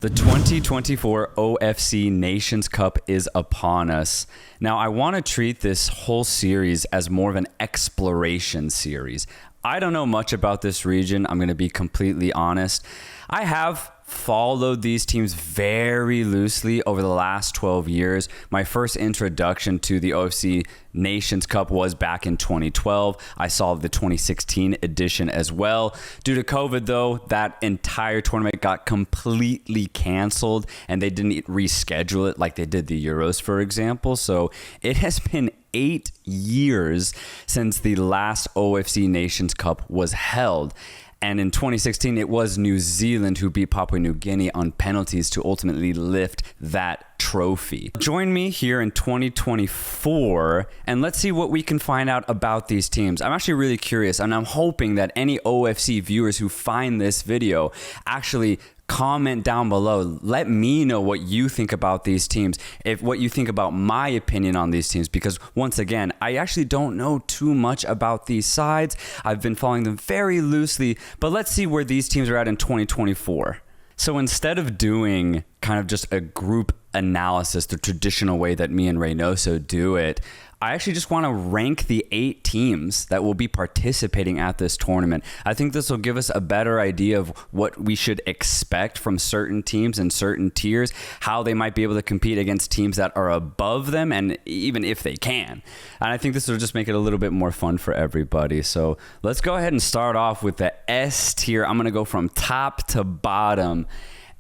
The 2024 OFC Nations Cup is upon us. Now, I want to treat this whole series as more of an exploration series. I don't know much about this region. I'm going to be completely honest. I have followed these teams very loosely over the last 12 years. My first introduction to the OFC Nations Cup was back in 2012. I saw the 2016 edition as well. Due to COVID, though, that entire tournament got completely canceled and they didn't reschedule it like they did the Euros, for example. So it has been 8 years since the last OFC Nations Cup was held. And in 2016, it was New Zealand who beat Papua New Guinea on penalties to ultimately lift that trophy. Join me here in 2024 and let's see what we can find out about these teams. I'm actually really curious, and I'm hoping that any OFC viewers who find this video actually comment down below. Let me know what you think about these teams, what you think about my opinion on these teams, because once again, I actually don't know too much about these sides. I've been following them very loosely, but let's see where these teams are at in 2024. So instead of doing kind of just a group analysis, the traditional way that me and Reynoso do it, I actually just want to rank the 8 teams that will be participating at this tournament. I think this will give us a better idea of what we should expect from certain teams and certain tiers, how they might be able to compete against teams that are above them, and even if they can. And I think this will just make it a little bit more fun for everybody. So let's go ahead and start off with the S tier. I'm going to go from top to bottom.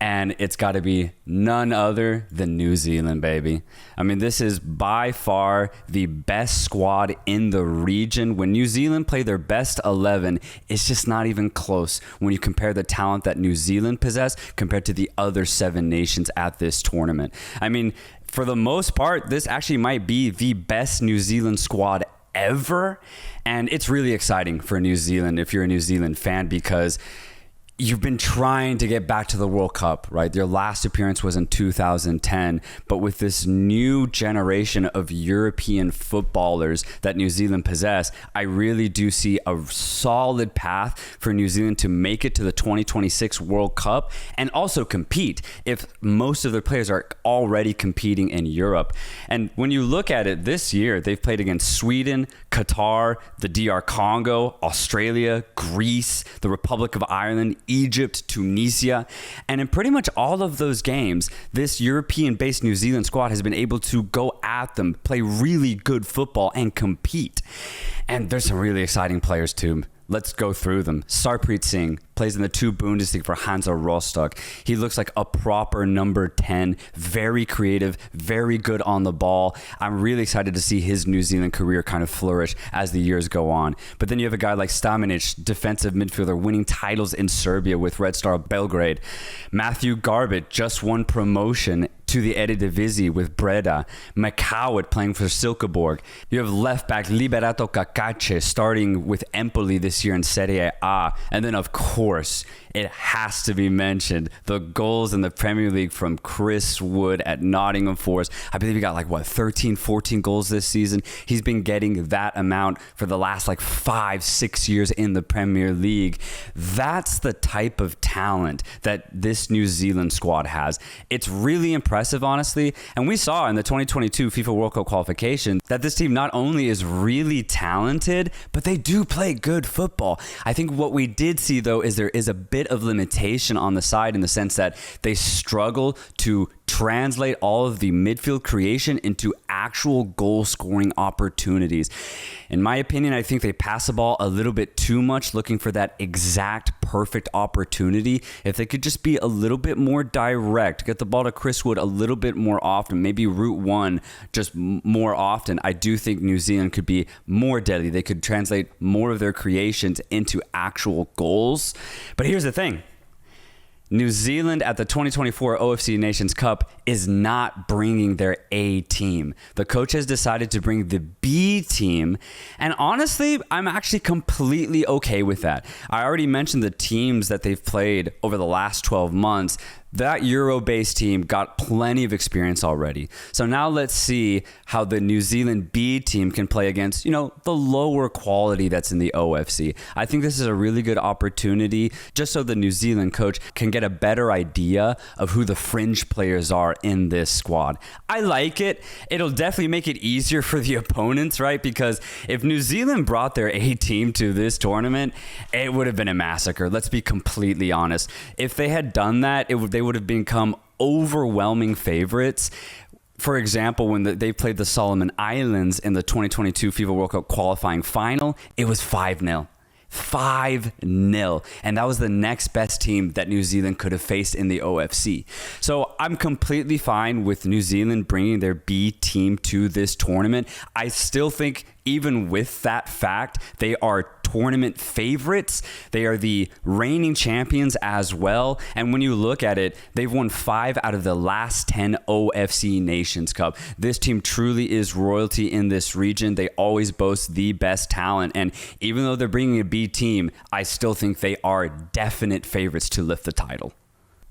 And it's got to be none other than New Zealand, baby. I mean, this is by far the best squad in the region. When New Zealand play their best 11, it's just not even close when you compare the talent that New Zealand possess compared to the other 7 nations at this tournament. I mean, for the most part, this actually might be the best New Zealand squad ever. And it's really exciting for New Zealand if you're a New Zealand fan, because you've been trying to get back to the World Cup, right? Their last appearance was in 2010, but with this new generation of European footballers that New Zealand possess, I really do see a solid path for New Zealand to make it to the 2026 World Cup and also compete if most of their players are already competing in Europe. And when you look at it this year, they've played against Sweden, Qatar, the DR Congo, Australia, Greece, the Republic of Ireland, Egypt, Tunisia, and in pretty much all of those games, this European-based New Zealand squad has been able to go at them, play really good football, and compete. And there's some really exciting players too. Let's go through them. Sarpreet Singh plays in the 2 Bundesliga for Hansa Rostock. He looks like a proper number 10, very creative, very good on the ball. I'm really excited to see his New Zealand career kind of flourish as the years go on. But then you have a guy like Stamenic, defensive midfielder, winning titles in Serbia with Red Star Belgrade. Matthew Garbett just won promotion to the Eredivisie with Breda. McCowett playing for Silkeborg. You have left back Liberato Cacace starting with Empoli this year in Serie A. And then, of course, it has to be mentioned, the goals in the Premier League from Chris Wood at Nottingham Forest. I believe he got 13, 14 goals this season. He's been getting that amount for the last 5-6 years in the Premier League. That's the type of talent that this New Zealand squad has. It's really impressive, honestly. And we saw in the 2022 FIFA World Cup qualification that this team not only is really talented, but they do play good football. I think what we did see, though, is there is a bit of limitation on the side in the sense that they struggle to translate all of the midfield creation into actual goal scoring opportunities. In my opinion, I think they pass the ball a little bit too much, looking for that exact perfect opportunity. If they could just be a little bit more direct, get the ball to Chris Wood a little bit more often, maybe route one just more often, I do think New Zealand could be more deadly. They could translate more of their creations into actual goals. But here's the thing. New Zealand at the 2024 OFC Nations Cup is not bringing their A team. The coach has decided to bring the B team, and honestly, I'm actually completely okay with that. I already mentioned the teams that they've played over the last 12 months. That Euro-based team got plenty of experience already. So now let's see how the New Zealand B team can play against, the lower quality that's in the OFC. I think this is a really good opportunity just so the New Zealand coach can get a better idea of who the fringe players are in this squad. I like it. It'll definitely make it easier for the opponents, right? Because if New Zealand brought their A team to this tournament, it would have been a massacre. Let's be completely honest. If they had done that, they would have become overwhelming favorites. For example, when they played the Solomon Islands in the 2022 FIFA World Cup qualifying final, it was 5-0. 5-0. And that was the next best team that New Zealand could have faced in the OFC. So I'm completely fine with New Zealand bringing their B team to this tournament. I still think even with that fact, they are tournament favorites. They are the reigning champions as well. And when you look at it, they've won 5 out of the last 10 OFC Nations Cup. This team truly is royalty in this region. They always boast the best talent. And even though they're bringing a B team, I still think they are definite favorites to lift the title.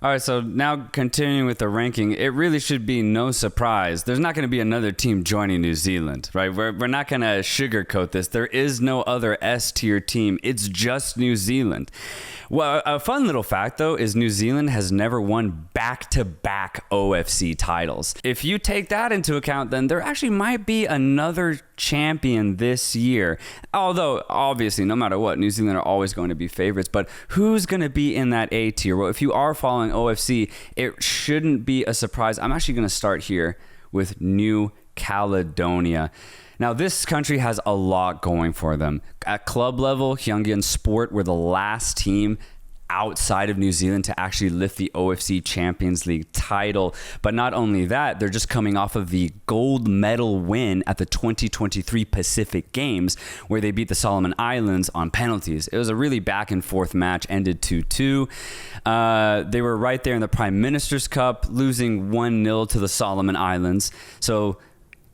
All right, so now continuing with the ranking, it really should be no surprise. There's not going to be another team joining New Zealand, right? We're not going to sugarcoat this. There is no other S-tier team. It's just New Zealand. Well, a fun little fact, though, is New Zealand has never won back-to-back OFC titles. If you take that into account, then there actually might be another champion this year. Although, obviously, no matter what, New Zealand are always going to be favorites. But who's going to be in that A tier? Well, if you are following OFC, it shouldn't be a surprise. I'm actually going to start here with New Caledonia. Now, this country has a lot going for them. At club level, Gyeonggi Sport were the last team outside of New Zealand to actually lift the OFC Champions League title. But not only that, they're just coming off of the gold medal win at the 2023 Pacific Games, where they beat the Solomon Islands on penalties. It was a really back and forth match, ended 2-2. They were right there in the Prime Minister's Cup, losing 1-0 to the Solomon Islands. So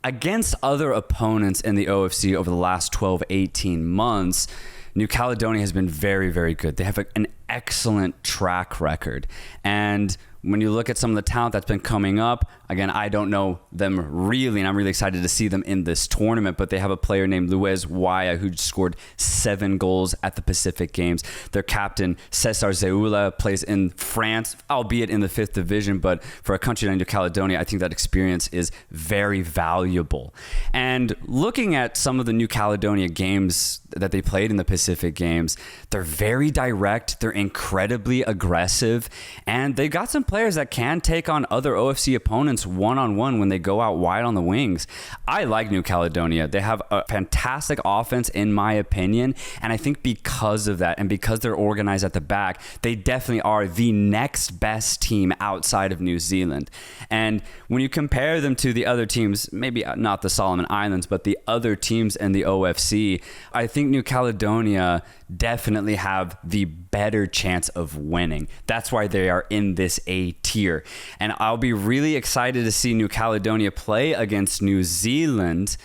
against other opponents in the OFC over the last 12, 18 months, New Caledonia has been very, very good. They have an excellent track record. And when you look at some of the talent that's been coming up, again, I don't know them really, and I'm really excited to see them in this tournament, but they have a player named Luis Waya who scored 7 goals at the Pacific Games. Their captain, Cesar Zeula, plays in France, albeit in the 5th division, but for a country like New Caledonia, I think that experience is very valuable. And looking at some of the New Caledonia games that they played in the Pacific Games, they're very direct, they're incredibly aggressive, and they got some players that can take on other OFC opponents one-on-one when they go out wide on the wings. I like New Caledonia. They have a fantastic offense, in my opinion, and I think because of that and because they're organized at the back, they definitely are the next best team outside of New Zealand. And when you compare them to the other teams, maybe not the Solomon Islands, but the other teams in the OFC, I think New Caledonia definitely have the better chance of winning. That's why they are in this A tier. And I'll be really excited to see New Caledonia play against New Zealand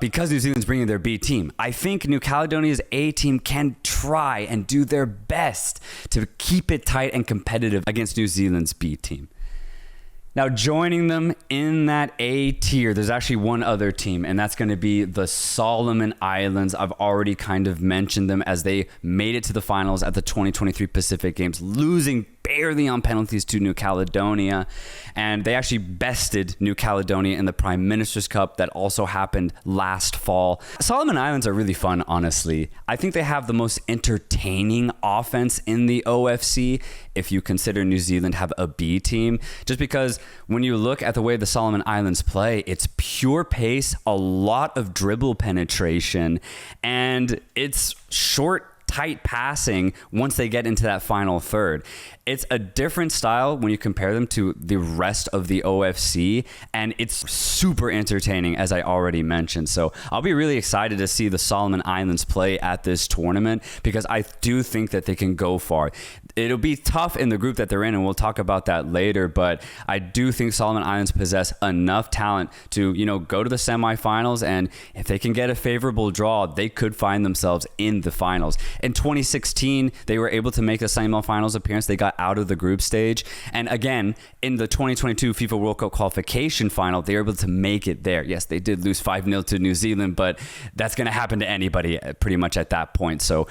because New Zealand's bringing their B team. I think New Caledonia's A team can try and do their best to keep it tight and competitive against New Zealand's B team. Now, joining them in that A tier, there's actually one other team, and that's going to be the Solomon Islands. I've already kind of mentioned them as they made it to the finals at the 2023 Pacific Games, losing barely on penalties to New Caledonia, and they actually bested New Caledonia in the Prime Minister's Cup that also happened last fall. Solomon Islands are really fun, honestly. I think they have the most entertaining offense in the OFC if you consider New Zealand have a B team, just because when you look at the way the Solomon Islands play, it's pure pace, a lot of dribble penetration, and it's short, tight passing once they get into that final third. It's a different style when you compare them to the rest of the OFC, and it's super entertaining, as I already mentioned. So I'll be really excited to see the Solomon Islands play at this tournament because I do think that they can go far. It'll be tough in the group that they're in, and we'll talk about that later, but I do think Solomon Islands possess enough talent to, go to the semifinals, and if they can get a favorable draw, they could find themselves in the finals. In 2016, they were able to make a semifinals appearance. They got out of the group stage. And again, in the 2022 FIFA World Cup qualification final, they were able to make it there. Yes, they did lose 5-0 to New Zealand, but that's going to happen to anybody pretty much at that point. So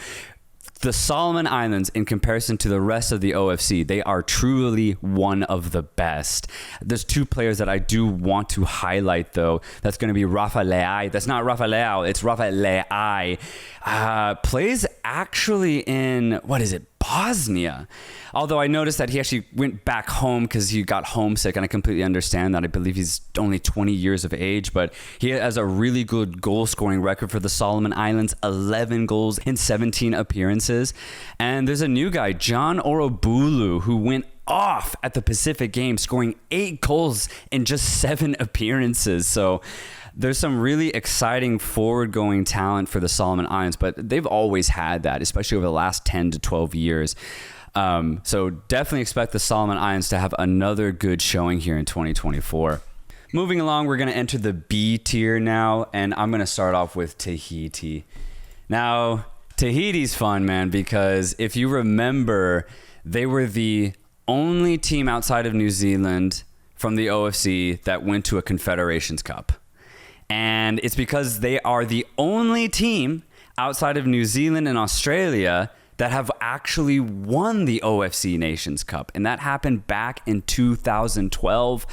the Solomon Islands, in comparison to the rest of the OFC, they are truly one of the best. There's two players that I do want to highlight, though. That's going to be Rafa Leai. That's not Rafa Leao. It's Rafa Leai. Plays actually in, Bosnia. Although I noticed that he actually went back home because he got homesick, and I completely understand that. I believe he's only 20 years of age, but he has a really good goal-scoring record for the Solomon Islands, 11 goals in 17 appearances. And there's a new guy, John Orobulu, who went off at the Pacific Games, scoring 8 goals in just 7 appearances. So there's some really exciting forward-going talent for the Solomon Islands, but they've always had that, especially over the last 10 to 12 years. So definitely expect the Solomon Islands to have another good showing here in 2024. Moving along, we're going to enter the B tier now, and I'm going to start off with Tahiti. Now, Tahiti's fun, man, because if you remember, they were the only team outside of New Zealand from the OFC that went to a Confederations Cup. And it's because they are the only team outside of New Zealand and Australia that have actually won the OFC Nations Cup. And that happened back in 2012.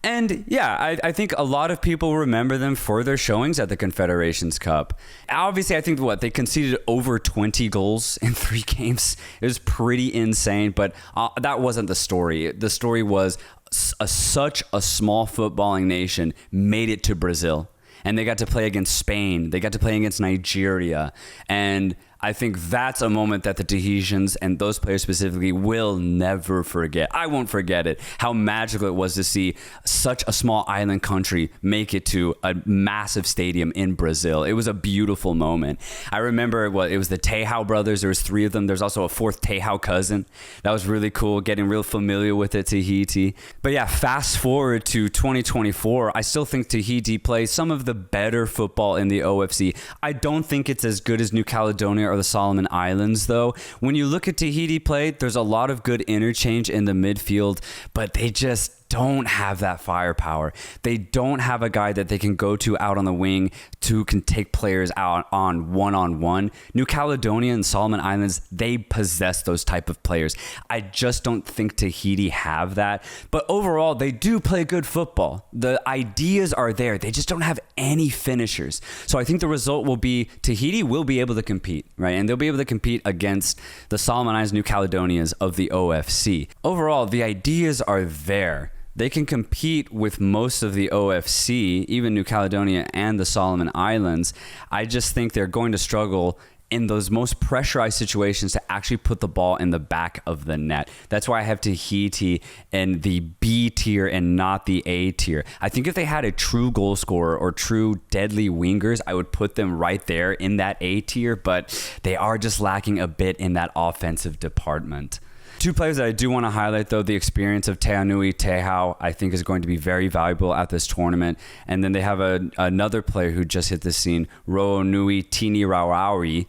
And yeah, I think a lot of people remember them for their showings at the Confederations Cup. Obviously, I think they conceded over 20 goals in 3 games. It was pretty insane, but that wasn't the story. The story was such a small footballing nation made it to Brazil, and they got to play against Spain. They got to play against Nigeria, and I think that's a moment that the Tahitians and those players specifically will never forget. I won't forget it, how magical it was to see such a small island country make it to a massive stadium in Brazil. It was a beautiful moment. I remember it was the Teihau brothers. There was 3 of them. There's also a 4th Teihau cousin. That was really cool, getting real familiar with it, Tahiti. But yeah, fast forward to 2024, I still think Tahiti plays some of the better football in the OFC. I don't think it's as good as New Caledonia or the Solomon Islands, though. When you look at Tahiti play, there's a lot of good interchange in the midfield, but they just don't have that firepower. They don't have a guy that they can go to out on the wing who can take players out on one-on-one. New Caledonia and Solomon Islands, they possess those type of players. I just don't think Tahiti have that. But overall, they do play good football. The ideas are there. They just don't have any finishers. So I think the result will be Tahiti will be able to compete, right? And they'll be able to compete against the Solomon Islands, New Caledonias of the OFC. Overall, the ideas are there. They can compete with most of the OFC, even New Caledonia and the Solomon Islands. I just think they're going to struggle in those most pressurized situations to actually put the ball in the back of the net. That's why I have Tahiti in the B tier and not the A tier. I think if they had a true goal scorer or true deadly wingers, I would put them right there in that A tier, but they are just lacking a bit in that offensive department. 2 players that I do want to highlight, though, the experience of Teanui Teihau, I think is going to be very valuable at this tournament. And then they have another player who just hit the scene, Roonui Tini Rauauri.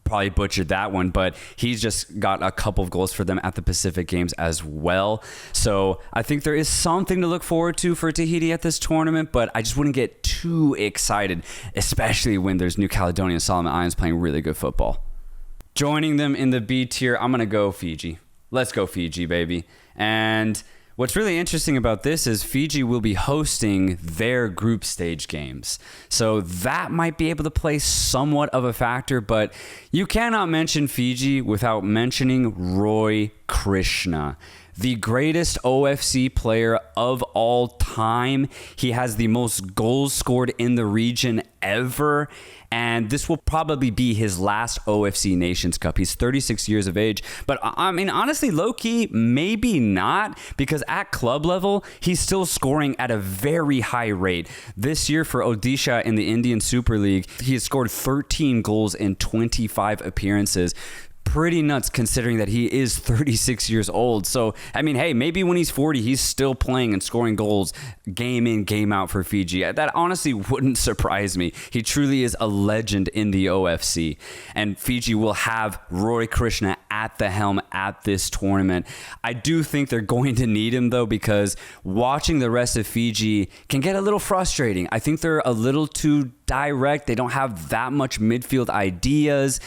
Probably butchered that one, but he's just got a couple of goals for them at the Pacific Games as well. So I think there is something to look forward to for Tahiti at this tournament, but I just wouldn't get too excited, especially when there's New Caledonia and Solomon Islands playing really good football. Joining them in the B tier, I'm going to go Fiji. Let's go Fiji, baby. And what's really interesting about this is Fiji will be hosting their group stage games. So that might be able to play somewhat of a factor, but you cannot mention Fiji without mentioning Roy Krishna, the greatest OFC player of all time. He has the most goals scored in the region ever, and this will probably be his last OFC Nations Cup. He's 36 years of age, but I mean, honestly, low-key, maybe not, because at club level, he's still scoring at a very high rate. This year for Odisha in the Indian Super League, he has scored 13 goals in 25 appearances. pretty nuts considering that he is 36 years old. So, I mean, hey, maybe when he's 40, he's still playing and scoring goals game in, game out for Fiji. That honestly wouldn't surprise me. He truly is a legend in the OFC. And Fiji will have Roy Krishna at the helm at this tournament. I do think they're going to need him, though, because watching the rest of Fiji can get a little frustrating. I think they're a little too direct. They don't have that much midfield ideas.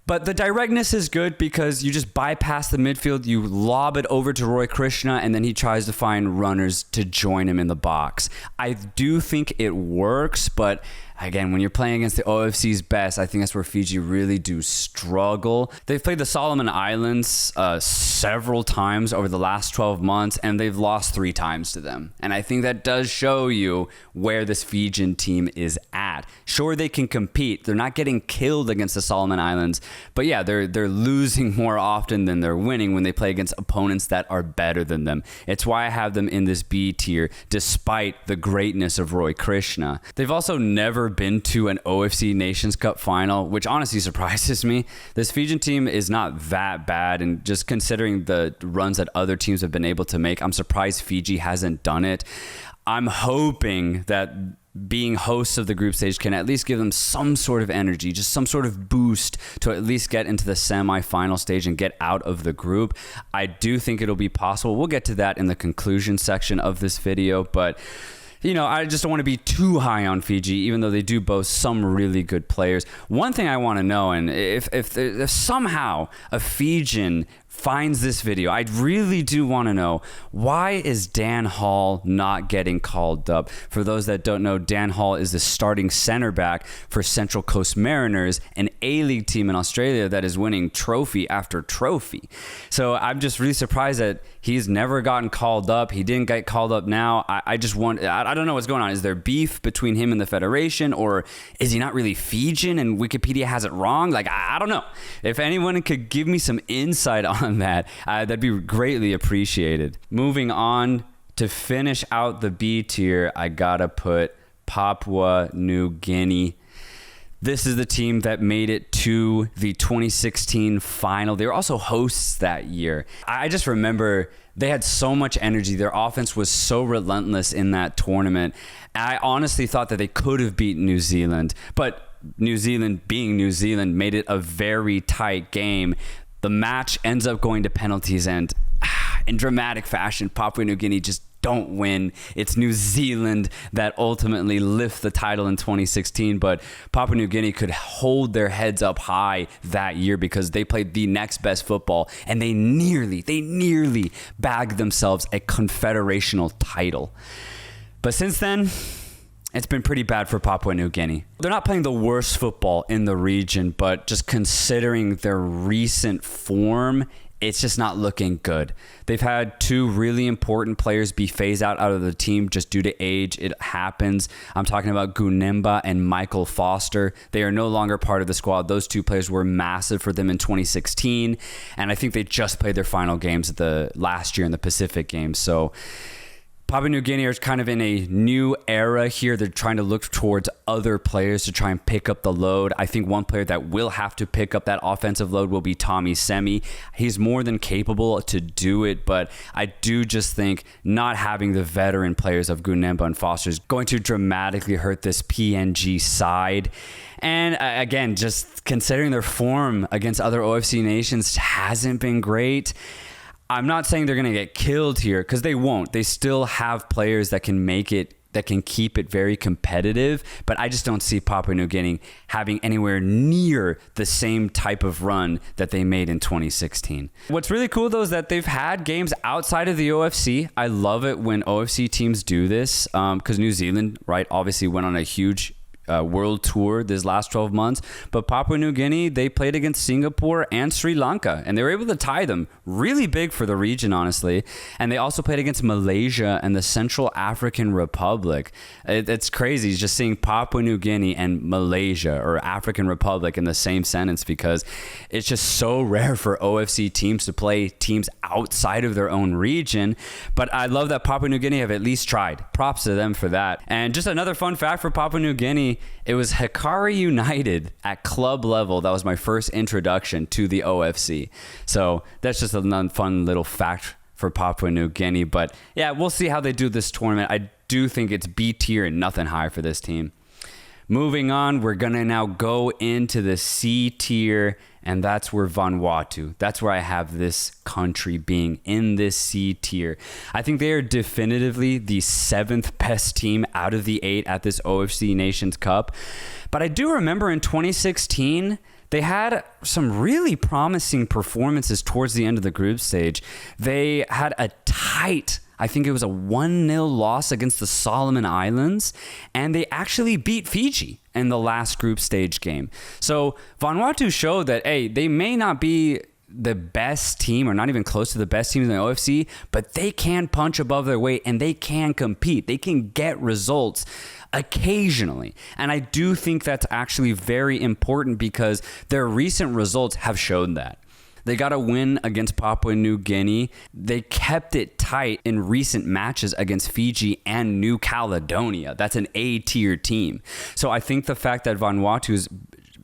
But the directness is good because you just bypass the midfield, you lob it over to Roy Krishna, and then he tries to find runners to join him in the box. I do think it works, but again, when you're playing against the OFC's best, I think that's where Fiji really do struggle. They've played the Solomon Islands several times over the last 12 months, and they've lost 3 times to them. And I think that does show you where this Fijian team is at. Sure, they can compete. They're not getting killed against the Solomon Islands, but yeah, they're losing more often than they're winning when they play against opponents that are better than them. It's why I have them in this B tier, despite the greatness of Roy Krishna. They've also never been to an OFC Nations Cup final, which honestly surprises me. This Fijian team is not that bad, and just considering the runs that other teams have been able to make, I'm surprised Fiji hasn't done it. I'm hoping that being hosts of the group stage can at least give them some sort of energy, just some sort of boost to at least get into the semi-final stage and get out of the group. I do think it'll be possible. We'll get to that in the conclusion section of this video, but you know, I just don't want to be too high on Fiji, even though they do boast some really good players. One thing I want to know, and if somehow a Fijian finds this video, I really do want to know, why is Dan Hall not getting called up? For those that don't know, Dan Hall is the starting center back for Central Coast Mariners, an A-League team in Australia that is winning trophy after trophy. So I'm just really surprised that he's never gotten called up. He didn't get called up now. I don't know what's going on. Is there beef between him and the Federation, or is he not really Fijian and Wikipedia has it wrong? Like, I don't know. If anyone could give me some insight on that, that'd be greatly appreciated. Moving on, to finish out the B tier, I gotta put Papua New Guinea. This is the team that made it to the 2016 final. They were also hosts that year. I just remember they had so much energy. Their offense was so relentless in that tournament. I honestly thought that they could have beaten New Zealand, but New Zealand, being New Zealand, made it a very tight game. The match ends up going to penalties, and in dramatic fashion, Papua New Guinea just don't win. It's New Zealand that ultimately lift the title in 2016, but Papua New Guinea could hold their heads up high that year because they played the next best football, and they nearly bagged themselves a confederational title. But since then, it's been pretty bad for Papua New Guinea. They're not playing the worst football in the region, but just considering their recent form, it's just not looking good. They've had 2 really important players be phased out of the team just due to age. It happens. I'm talking about Gunemba and Michael Foster. They are no longer part of the squad. Those 2 players were massive for them in 2016, and I think they just played their final games last year in the Pacific Games. So Papua New Guinea is kind of in a new era here. They're trying to look towards other players to try and pick up the load. I think one player that will have to pick up that offensive load will be Tommy Semi. He's more than capable to do it, but I do just think not having the veteran players of Gunemba and Foster is going to dramatically hurt this PNG side. And again, just considering their form against other OFC nations hasn't been great. I'm not saying they're going to get killed here, because they won't. They still have players that can make it, that can keep it very competitive, but I just don't see Papua New Guinea having anywhere near the same type of run that they made in 2016. What's really cool, though, is that they've had games outside of the OFC. I love it when OFC teams do this, because New Zealand, right, obviously went on a huge world tour this last 12 months, but Papua New Guinea, they played against Singapore and Sri Lanka, and they were able to tie them. Really big for the region, honestly. And they also played against Malaysia and the Central African Republic. It's crazy just seeing Papua New Guinea and Malaysia or African Republic in the same sentence, because it's just so rare for OFC teams to play teams outside of their own region. But I love that Papua New Guinea have at least tried. Props to them for that. And just another fun fact for Papua New Guinea, me, it was Hikari United at club level. That was my first introduction to the OFC. So that's just a fun little fact for Papua New Guinea. But yeah, we'll see how they do this tournament. I do think it's B tier and nothing high for this team. Moving on, we're going to now go into the C tier, and that's where Vanuatu. That's where I have this country being in this C tier. I think they are definitively the 7th best team out of the 8 at this OFC Nations Cup. But I do remember in 2016, they had some really promising performances towards the end of the group stage. They had a tight, I think it was a 1-0 loss against the Solomon Islands, and they actually beat Fiji in the last group stage game. So Vanuatu showed that, hey, they may not be the best team or not even close to the best teams in the OFC, but they can punch above their weight and they can compete. They can get results occasionally. And I do think that's actually very important because their recent results have shown that. They got a win against Papua New Guinea. They kept it tight in recent matches against Fiji and New Caledonia. That's an A-tier team. So I think the fact that Vanuatu's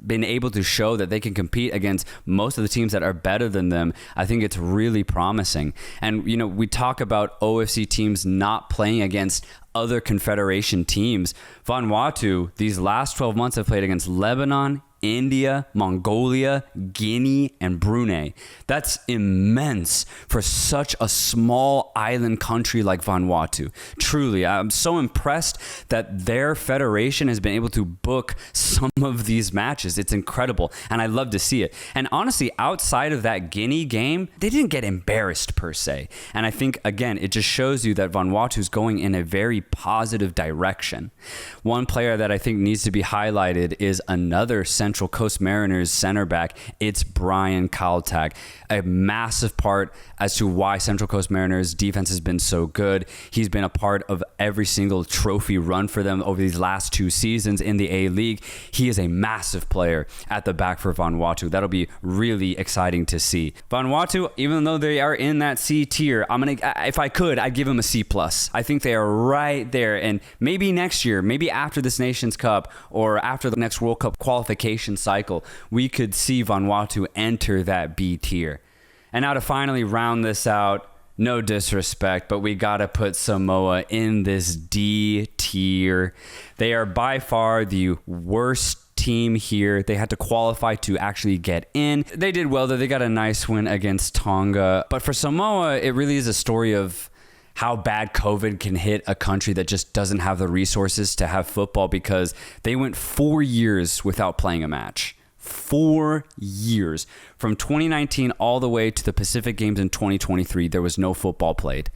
been able to show that they can compete against most of the teams that are better than them, I think it's really promising. And, you know, we talk about OFC teams not playing against other Confederation teams. Vanuatu, these last 12 months, have played against Lebanon, India, Mongolia, Guinea, and Brunei. That's immense for such a small island country like Vanuatu. Truly, I'm so impressed that their federation has been able to book some of these matches. It's incredible, and I love to see it. And honestly, outside of that Guinea game, they didn't get embarrassed per se. And I think, again, it just shows you that Vanuatu is going in a very positive direction. One player that I think needs to be highlighted is another Central Coast Mariners center back. It's Brian Kaltag, a massive part as to why Central Coast Mariners defense has been so good. He's been a part of every single trophy run for them over these last 2 seasons in the A-League. He is a massive player at the back for Vanuatu. That'll be really exciting to see. Vanuatu, even though they are in that C tier, if I could, I'd give them a C+. I think they are right there, and maybe next year, maybe after this Nations Cup or after the next World Cup qualification cycle, we could see Vanuatu enter that B tier. And now to finally round this out, no disrespect, but we gotta put Samoa in this D tier. They are by far the worst team here. They had to qualify to actually get in. They did well though. They got a nice win against Tonga. But for Samoa, it really is a story of how bad COVID can hit a country that just doesn't have the resources to have football, because they went 4 years without playing a match. 4 years. From 2019 all the way to the Pacific Games in 2023, there was no football played.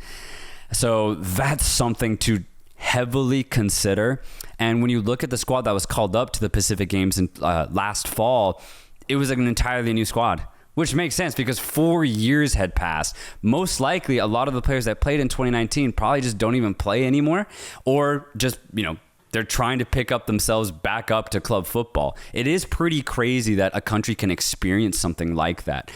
So that's something to heavily consider. And when you look at the squad that was called up to the Pacific Games in last fall, it was an entirely new squad. Which makes sense because 4 years had passed. Most likely, a lot of the players that played in 2019 probably just don't even play anymore, or just, they're trying to pick up themselves back up to club football. It is pretty crazy that a country can experience something like that.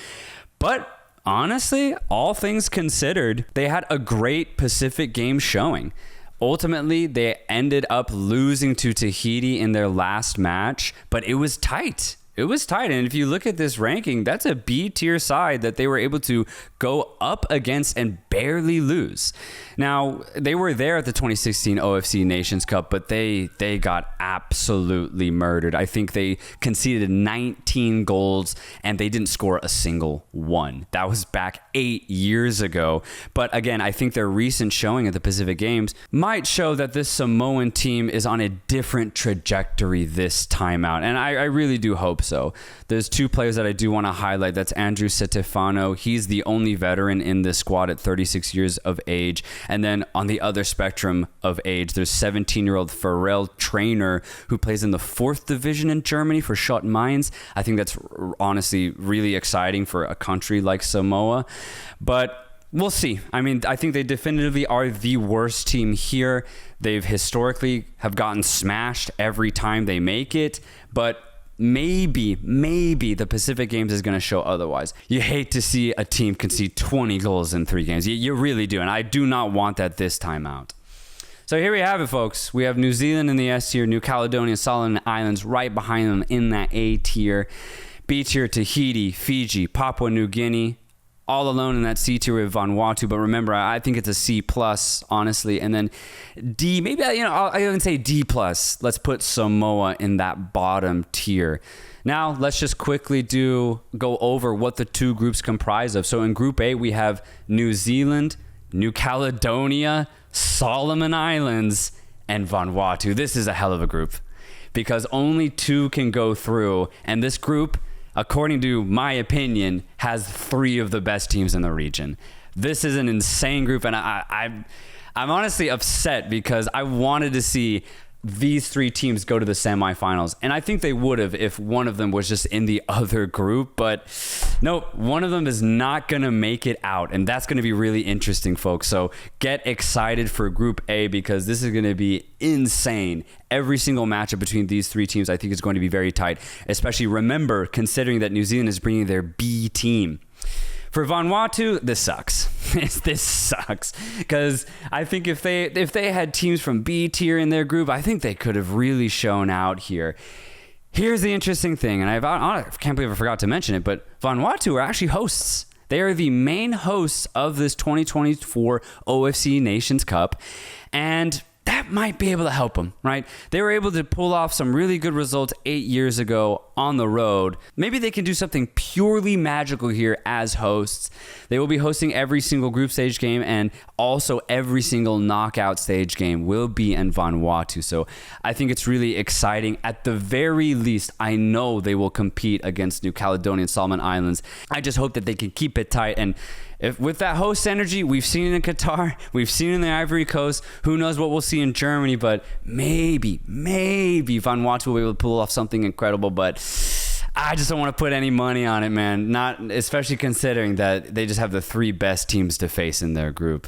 But honestly, all things considered, they had a great Pacific Games showing. Ultimately, they ended up losing to Tahiti in their last match, but it was tight. It was tight, and if you look at this ranking, that's a B-tier side that they were able to go up against and barely lose. Now, they were there at the 2016 OFC Nations Cup, but they got absolutely murdered. I think they conceded 19 goals, and they didn't score a single one. That was back 8 years ago. But again, I think their recent showing at the Pacific Games might show that this Samoan team is on a different trajectory this time out, and I really do hope so. There's 2 players that I do want to highlight. That's Andrew Setefano. He's the only veteran in this squad at 36 years of age. And then on the other spectrum of age, there's 17-year-old Pharrell Trainer, who plays in the 4th division in Germany for Schott Mainz. I think that's honestly really exciting for a country like Samoa. But we'll see. I think they definitively are the worst team here. They've historically have gotten smashed every time they make it, but maybe the Pacific Games is going to show otherwise. You hate to see a team concede 20 goals in 3 games. You really do, and I do not want that this time out. So here we have it, folks. We have New Zealand in the S tier, New Caledonia, Solomon Islands right behind them in that A tier. B tier, Tahiti, Fiji, Papua New Guinea, all alone in that C tier with Vanuatu. But remember, I think it's a C plus, honestly. And then D, maybe, I'll even say D plus. Let's put Samoa in that bottom tier. Now, let's just quickly go over what the two groups comprise of. So in Group A, we have New Zealand, New Caledonia, Solomon Islands, and Vanuatu. This is a hell of a group because only two can go through. And this group, according to my opinion, has three of the best teams in the region. This is an insane group, and I'm honestly upset because I wanted to see these three teams go to the semifinals, and I think they would have if one of them was just in the other group, but nope, one of them is not going to make it out, and that's going to be really interesting, folks. So get excited for Group A because this is going to be insane. Every single matchup between these three teams I think is going to be very tight, especially remember considering that New Zealand is bringing their B team. For Vanuatu, this sucks. This sucks because I think if they had teams from B tier in their group, I think they could have really shown out here. Here's the interesting thing, and I can't believe I forgot to mention it, but Vanuatu are actually hosts. They are the main hosts of this 2024 OFC Nations Cup, and that might be able to help them, right? They were able to pull off some really good results 8 years ago on the road. Maybe they can do something purely magical here as hosts. They will be hosting every single group stage game, and also every single knockout stage game will be in Vanuatu. So I think it's really exciting. At the very least, I know they will compete against New Caledonia and Solomon Islands. I just hope that they can keep it tight. And with that host energy, we've seen it in Qatar, we've seen it in the Ivory Coast, who knows what we'll see in Germany, but maybe Vanuatu will be able to pull off something incredible, but I just don't want to put any money on it, man. Not especially considering that they just have the three best teams to face in their group.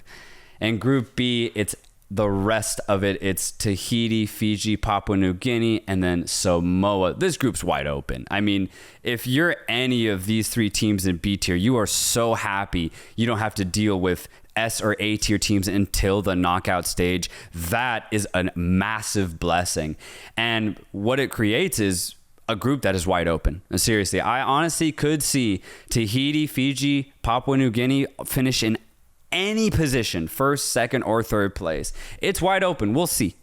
And Group B, it's the rest of it. It's Tahiti, Fiji, Papua New Guinea, and then Samoa. This group's wide open. I mean, if you're any of these three teams in B tier, you are so happy you don't have to deal with S or A tier teams until the knockout stage. That is a massive blessing. And what it creates is a group that is wide open. Seriously, I honestly could see Tahiti, Fiji, Papua New Guinea finish in any position, first, second, or third place. It's wide open. We'll see.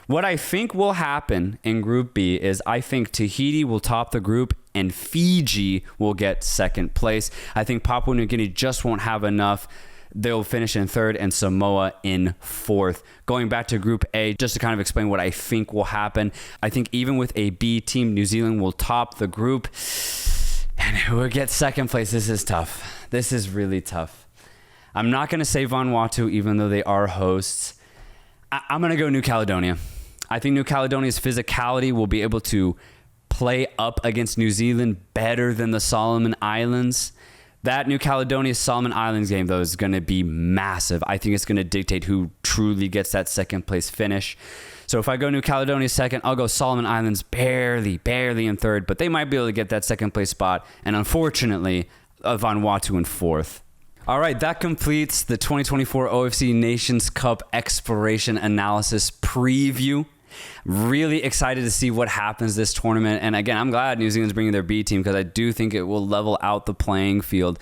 What I think will happen in Group B is I think Tahiti will top the group and Fiji will get second place. I think Papua New Guinea just won't have enough. They'll finish in third and Samoa in fourth. Going back to Group A, just to kind of explain what I think will happen, I think even with a B team, New Zealand will top the group. And who will get second place? This is tough. This is really tough. I'm not going to say Vanuatu, even though they are hosts. I'm going to go New Caledonia. I think New Caledonia's physicality will be able to play up against New Zealand better than the Solomon Islands. That New Caledonia Solomon Islands game, though, is going to be massive. I think it's going to dictate who truly gets that second place finish. So if I go New Caledonia second, I'll go Solomon Islands barely in third, but they might be able to get that second place spot. And unfortunately, Vanuatu in fourth. All right, that completes the 2024 OFC Nations Cup exploration analysis preview. Really excited to see what happens this tournament. And again, I'm glad New Zealand's bringing their B team because I do think it will level out the playing field.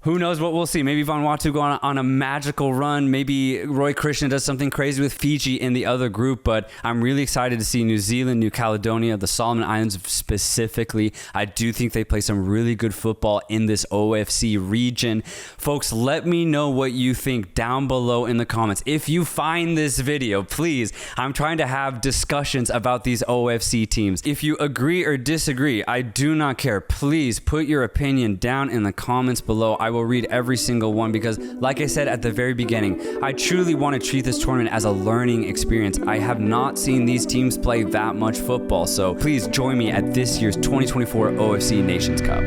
Who knows what we'll see? Maybe Vanuatu go on a magical run. Maybe Roy Krishna does something crazy with Fiji in the other group. But I'm really excited to see New Zealand, New Caledonia, the Solomon Islands specifically. I do think they play some really good football in this OFC region. Folks, let me know what you think down below in the comments. If you find this video, please, I'm trying to have discussions about these OFC teams. If you agree or disagree, I do not care. Please put your opinion down in the comments below. I will read every single one because, like I said at the very beginning, I truly want to treat this tournament as a learning experience. I have not seen these teams play that much football, so please join me at this year's 2024 OFC Nations Cup.